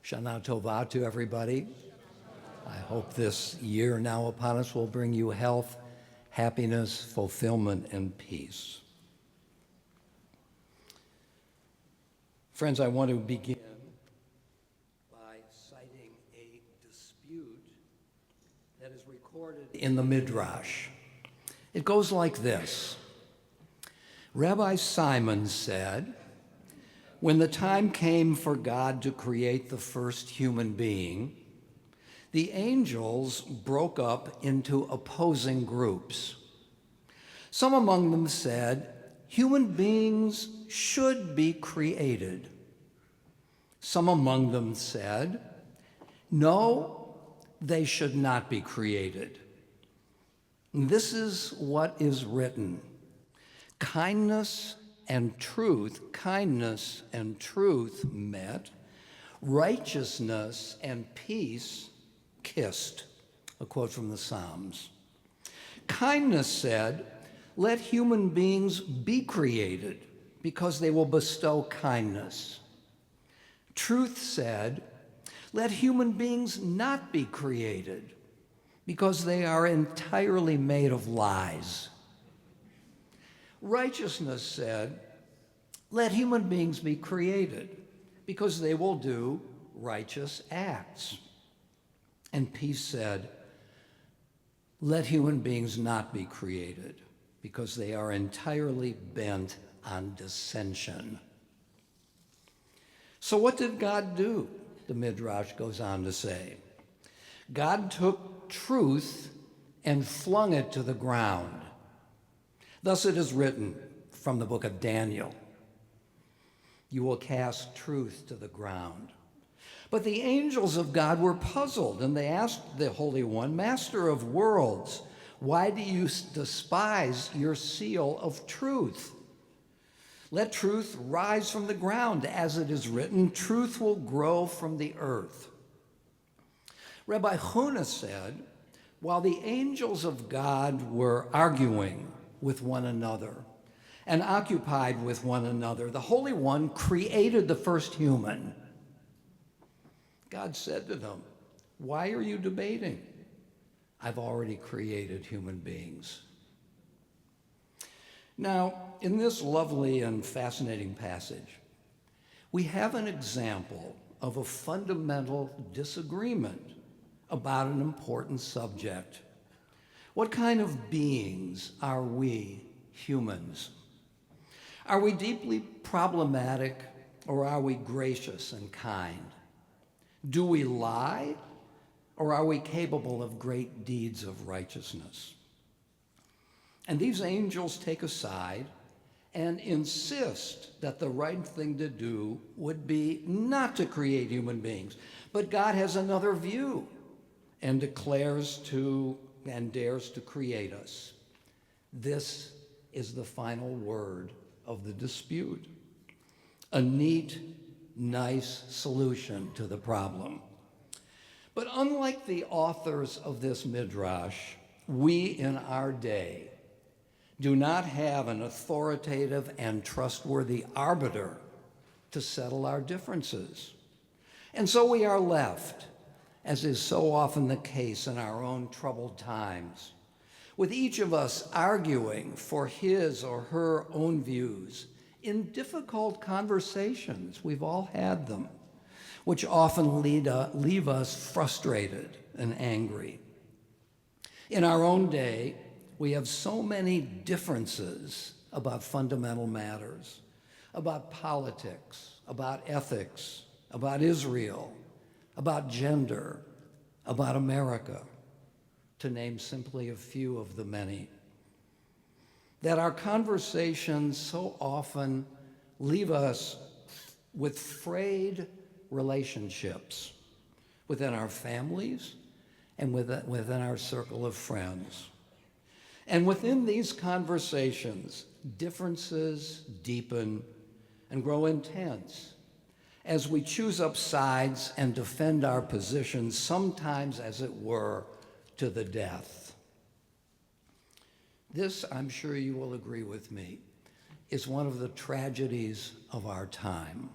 Shana Tova to everybody. I hope this year now upon us will bring you health, happiness, fulfillment, and peace. Friends, I want to begin by citing a dispute that is recorded in the Midrash. It goes like this. Rabbi Simon said, when the time came for God to create the first human being, the angels broke up into opposing groups. Some among them said, human beings should be created. Some among them said, no, they should not be created. This is what is written. Kindness and truth met, righteousness and peace kissed. A quote from the Psalms. Kindness said, let human beings be created because they will bestow kindness. Truth said, let human beings not be created because they are entirely made of lies. Righteousness said, let human beings be created because they will do righteous acts. And peace said, let human beings not be created because they are entirely bent on dissension. So what did God do? The Midrash goes on to say. God took truth and flung it to the ground. Thus it is written from the book of Daniel, you will cast truth to the ground. But the angels of God were puzzled, and they asked the Holy One, Master of worlds, why do you despise your seal of truth? Let truth rise from the ground, as it is written, truth will grow from the earth. Rabbi Huna said, while the angels of God were arguing with one another and occupied with one another, the Holy One created the first human. God said to them, why are you debating? I've already created human beings. Now, in this lovely and fascinating passage, we have an example of a fundamental disagreement about an important subject. What kind of beings are we humans? Are we deeply problematic, or are we gracious and kind? Do we lie, or are we capable of great deeds of righteousness? And these angels take a side and insist that the right thing to do would be not to create human beings. But God has another view and declares to and dares to create us. This is the final word of the dispute. A neat, nice solution to the problem. But unlike the authors of this midrash, we in our day do not have an authoritative and trustworthy arbiter to settle our differences. And so we are left, as is so often the case in our own troubled times, with each of us arguing for his or her own views in difficult conversations. We've all had them, which often leave us frustrated and angry. In our own day, we have so many differences about fundamental matters, about politics, about ethics, about Israel, about gender, about America, to name simply a few of the many, that our conversations so often leave us with frayed relationships within our families and within our circle of friends. And within these conversations, differences deepen and grow intense as we choose up sides and defend our positions, sometimes, as it were, to the death. This, I'm sure you will agree with me, is one of the tragedies of our time.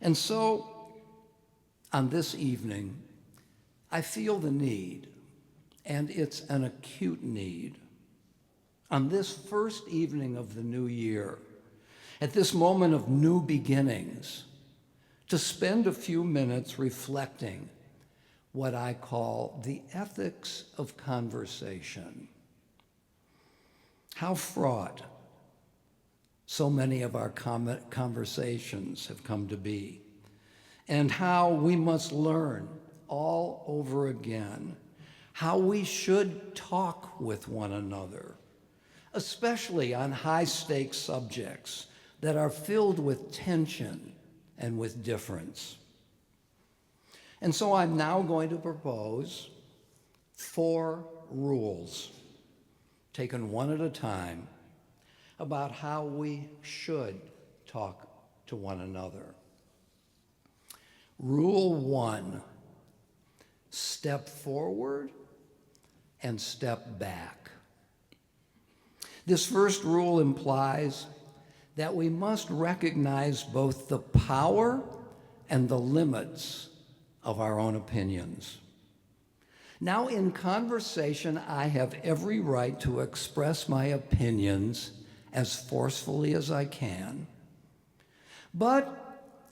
And so On this evening, I feel the need, and it's an acute need. On this first evening of the new year, at this moment of new beginnings, to spend a few minutes reflecting what I call the ethics of conversation. How fraught so many of our conversations have come to be, and how we must learn all over again how we should talk with one another, especially on high-stakes subjects that are filled with tension and with difference. And so I'm now going to propose 4 rules, taken one at a time, about how we should talk to one another. Rule 1, step forward and step back. This first rule implies that we must recognize both the power and the limits of our own opinions. Now, in conversation, I have every right to express my opinions as forcefully as I can. But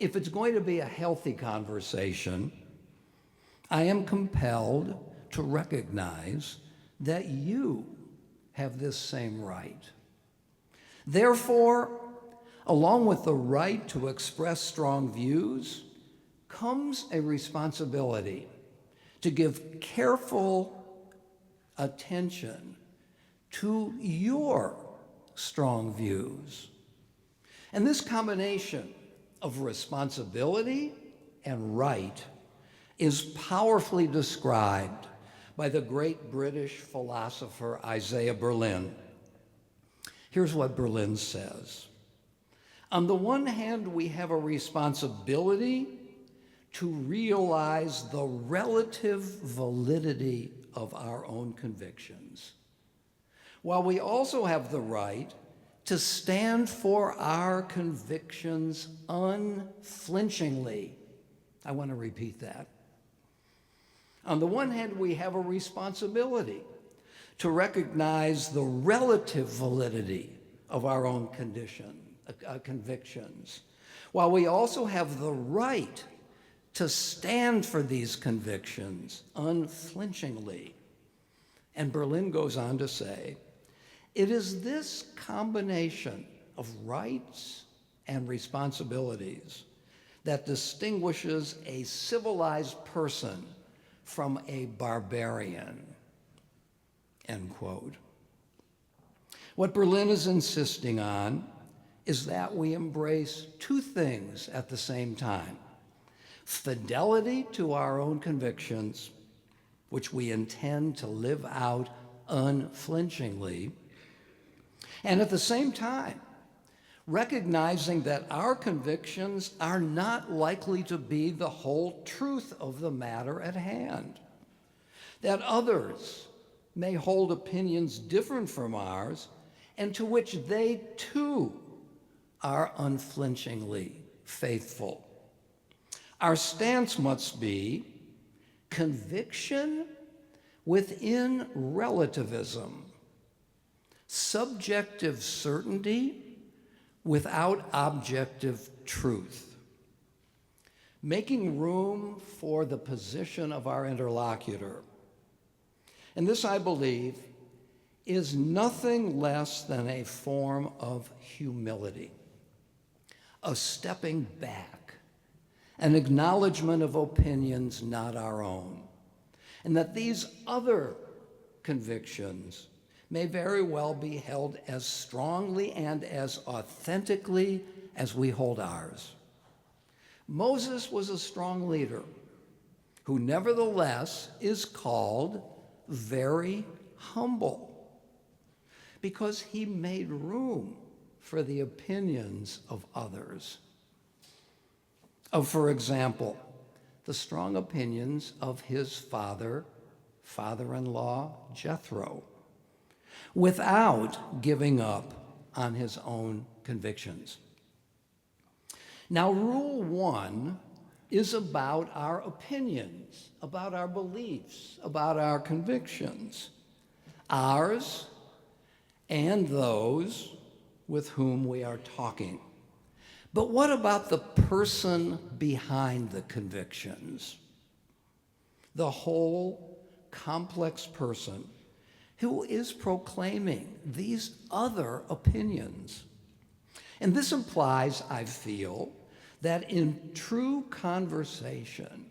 if it's going to be a healthy conversation, I am compelled to recognize that you have this same right. Therefore, along with the right to express strong views, comes a responsibility to give careful attention to your strong views. And this combination of responsibility and right is powerfully described by the great British philosopher Isaiah Berlin. Here's what Berlin says. On the one hand, we have a responsibility to realize the relative validity of our own convictions, while we also have the right to stand for our convictions unflinchingly. I want to repeat that. On the one hand, we have a responsibility to recognize the relative validity of our own convictions, while we also have the right to stand for these convictions unflinchingly. And Berlin goes on to say, it is this combination of rights and responsibilities that distinguishes a civilized person from a barbarian, end quote. What Berlin is insisting on is that we embrace 2 things at the same time: fidelity to our own convictions, which we intend to live out unflinchingly, and at the same time, recognizing that our convictions are not likely to be the whole truth of the matter at hand, that others may hold opinions different from ours and to which they too are unflinchingly faithful. Our stance must be conviction within relativism, subjective certainty without objective truth, making room for the position of our interlocutor. And this, I believe, is nothing less than a form of humility, a stepping back, an acknowledgement of opinions not our own, and that these other convictions may very well be held as strongly and as authentically as we hold ours. Moses was a strong leader who nevertheless is called very humble because he made room for the opinions of others. For example, the strong opinions of his father-in-law Jethro, without giving up on his own convictions. Now, rule 1 is about our opinions, about our beliefs, about our convictions, ours and those with whom we are talking. But what about the person behind the convictions? The whole complex person who is proclaiming these other opinions. And this implies, I feel, that in true conversation,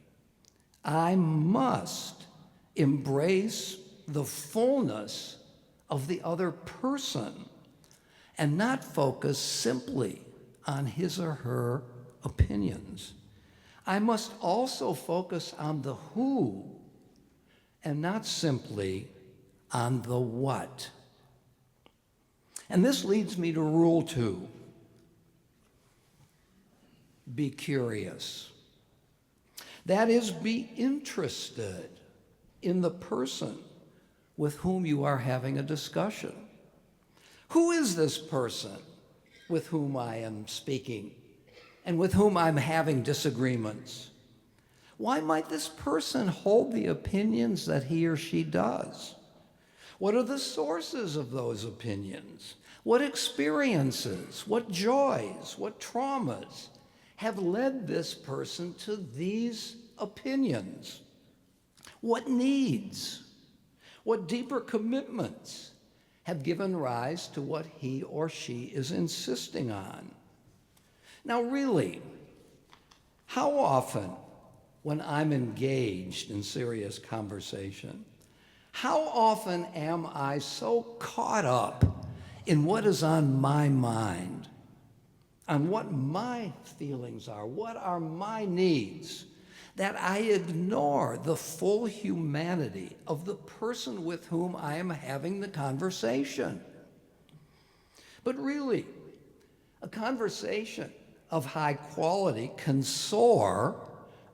I must embrace the fullness of the other person and not focus simply on his or her opinions. I must also focus on the who and not simply on the what. And this leads me to rule 2. Be curious. That is, be interested in the person with whom you are having a discussion. Who is this person with whom I am speaking and with whom I'm having disagreements? Why might this person hold the opinions that he or she does? What are the sources of those opinions? What experiences, what joys, what traumas have led this person to these opinions? What needs, what deeper commitments have given rise to what he or she is insisting on? Now, really, how often when I'm engaged in serious conversation, how often am I so caught up in what is on my mind, on what my feelings are, what are my needs, that I ignore the full humanity of the person with whom I am having the conversation? But really, a conversation of high quality can soar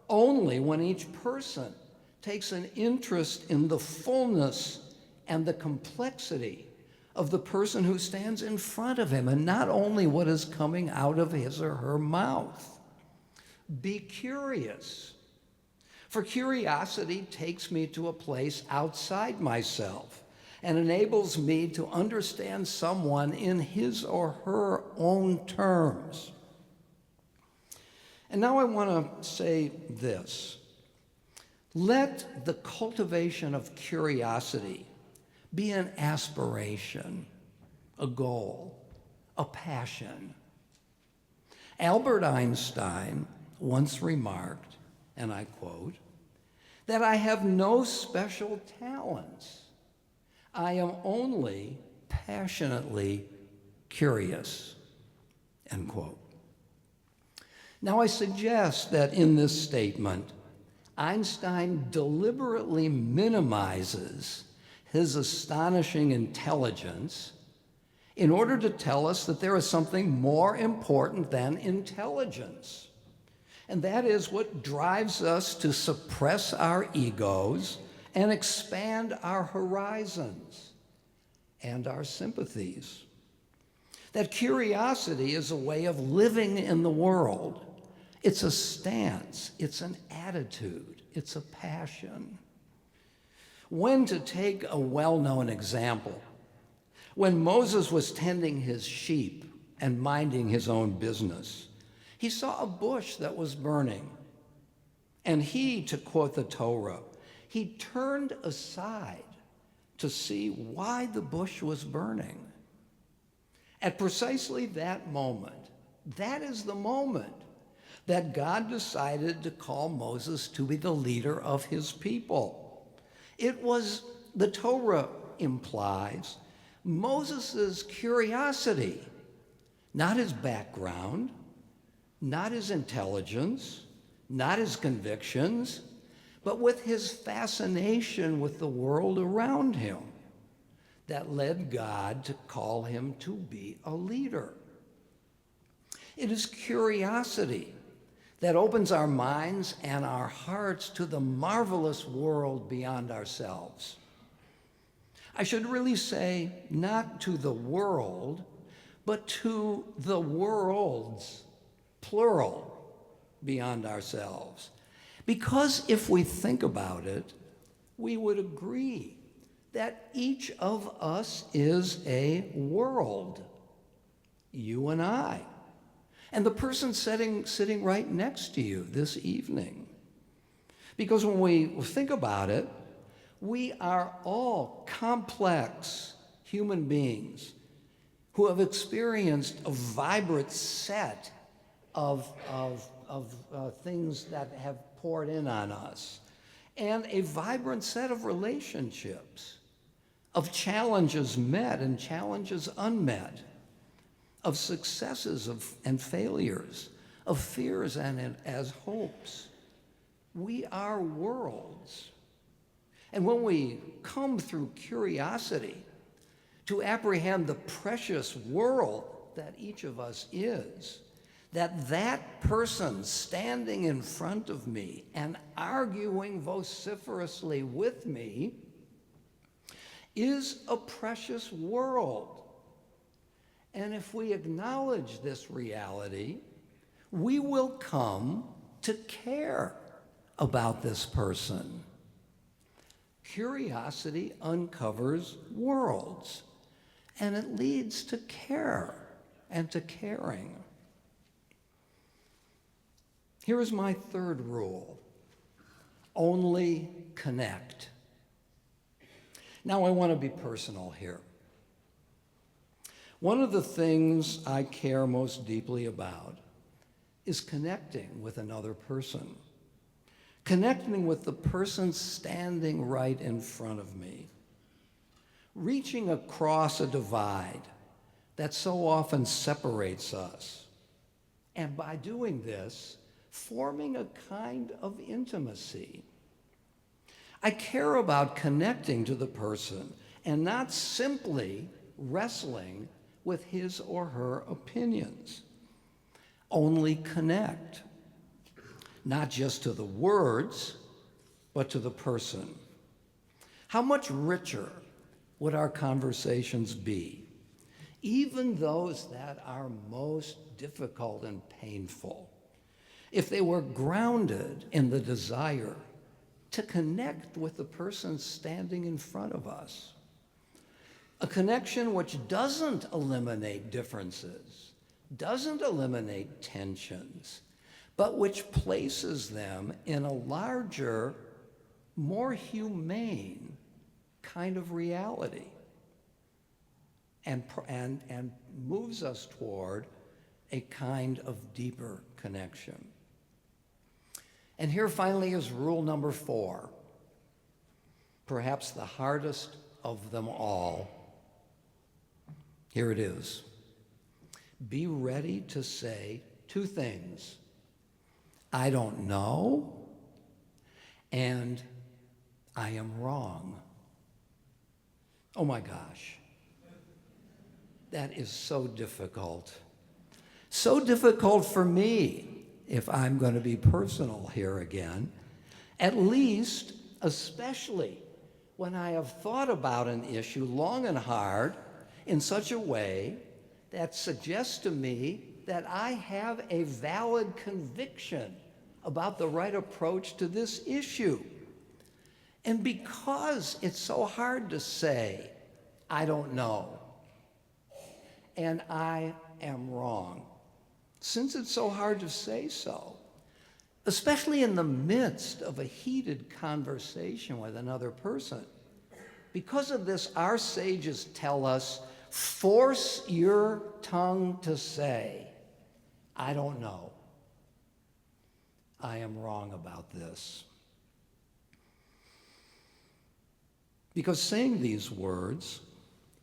only when each person takes an interest in the fullness and the complexity of the person who stands in front of him, and not only what is coming out of his or her mouth. Be curious. For curiosity takes me to a place outside myself and enables me to understand someone in his or her own terms. And now I want to say this. Let the cultivation of curiosity be an aspiration, a goal, a passion. Albert Einstein once remarked, and I quote, that I have no special talents. I am only passionately curious, end quote. Now, I suggest that in this statement, Einstein deliberately minimizes his astonishing intelligence in order to tell us that there is something more important than intelligence. And that is what drives us to suppress our egos and expand our horizons and our sympathies. That curiosity is a way of living in the world. It's a stance, it's an attitude, it's a passion. When, to take a well-known example, when Moses was tending his sheep and minding his own business, he saw a bush that was burning. And he, to quote the Torah, he turned aside to see why the bush was burning. At precisely that moment, that is the moment that God decided to call Moses to be the leader of his people. It was, the Torah implies, Moses' curiosity, not his background, not his intelligence, not his convictions, but with his fascination with the world around him that led God to call him to be a leader. It is curiosity that opens our minds and our hearts to the marvelous world beyond ourselves. I should really say, not to the world, but to the worlds, plural, beyond ourselves. Because if we think about it, we would agree that each of us is a world, you and I, and the person sitting right next to you this evening. Because when we think about it, we are all complex human beings who have experienced a vibrant set of things that have poured in on us, and a vibrant set of relationships, of challenges met and challenges unmet, of successes and failures, of fears and as hopes. We are worlds. And when we come through curiosity to apprehend the precious world that each of us is, that person standing in front of me and arguing vociferously with me is a precious world. And if we acknowledge this reality, we will come to care about this person. Curiosity uncovers worlds, and it leads to care and to caring. Here is my third rule: only connect. Now I want to be personal here. One of the things I care most deeply about is connecting with another person, connecting with the person standing right in front of me, reaching across a divide that so often separates us, and by doing this, forming a kind of intimacy. I care about connecting to the person and not simply wrestling with his or her opinions. Only connect, not just to the words, but to the person. How much richer would our conversations be, even those that are most difficult and painful, if they were grounded in the desire to connect with the person standing in front of us? A connection which doesn't eliminate differences, doesn't eliminate tensions, but which places them in a larger, more humane kind of reality, and moves us toward a kind of deeper connection. And here finally is rule number 4, perhaps the hardest of them all. Here it is: be ready to say 2 things: I don't know, and I am wrong. Oh my gosh, that is so difficult. So difficult for me, if I'm going to be personal here again, at least, especially when I have thought about an issue long and hard in such a way that suggests to me that I have a valid conviction about the right approach to this issue. And because it's so hard to say, I don't know, and I am wrong, since it's so hard to say so, especially in the midst of a heated conversation with another person, because of this, our sages tell us, force your tongue to say, I don't know. I am wrong about this. Because saying these words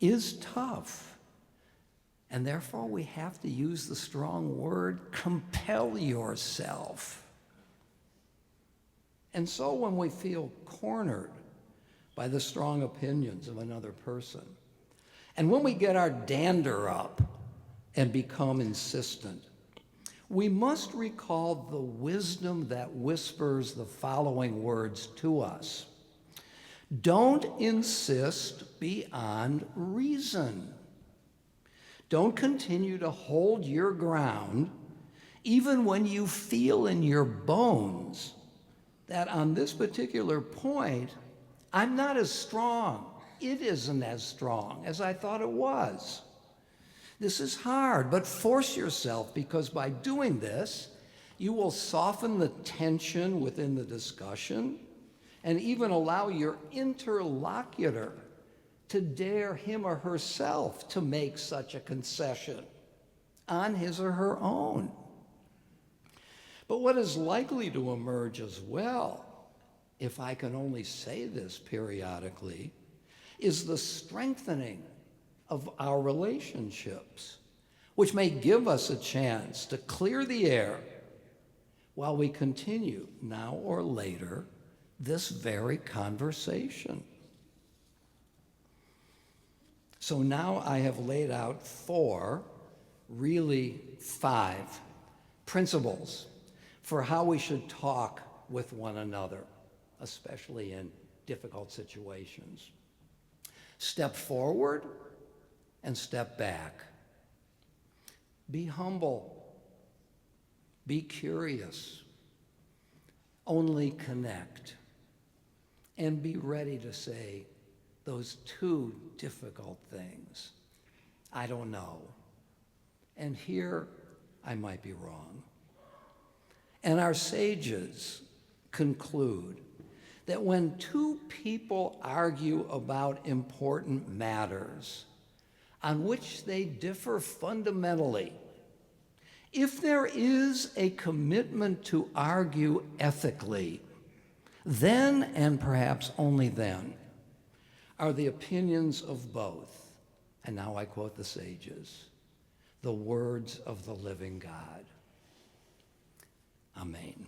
is tough. And therefore, we have to use the strong word, compel yourself. And so when we feel cornered by the strong opinions of another person, and when we get our dander up and become insistent, we must recall the wisdom that whispers the following words to us: don't insist beyond reason. Don't continue to hold your ground even when you feel in your bones that on this particular point, I'm not as strong. It isn't as strong as I thought it was. This is hard, but force yourself, because by doing this, you will soften the tension within the discussion and even allow your interlocutor to dare him or herself to make such a concession on his or her own. But what is likely to emerge as well, if I can only say this periodically, is the strengthening of our relationships, which may give us a chance to clear the air while we continue, now or later, this very conversation. So now I have laid out 4, really 5, principles for how we should talk with one another, especially in difficult situations. Step forward and step back. Be humble. Be curious. Only connect. And be ready to say those 2 difficult things. I don't know. And here I might be wrong. And our sages conclude that when 2 people argue about important matters on which they differ fundamentally, if there is a commitment to argue ethically, then, and perhaps only then, are the opinions of both, and now I quote the sages, the words of the living God. Amen.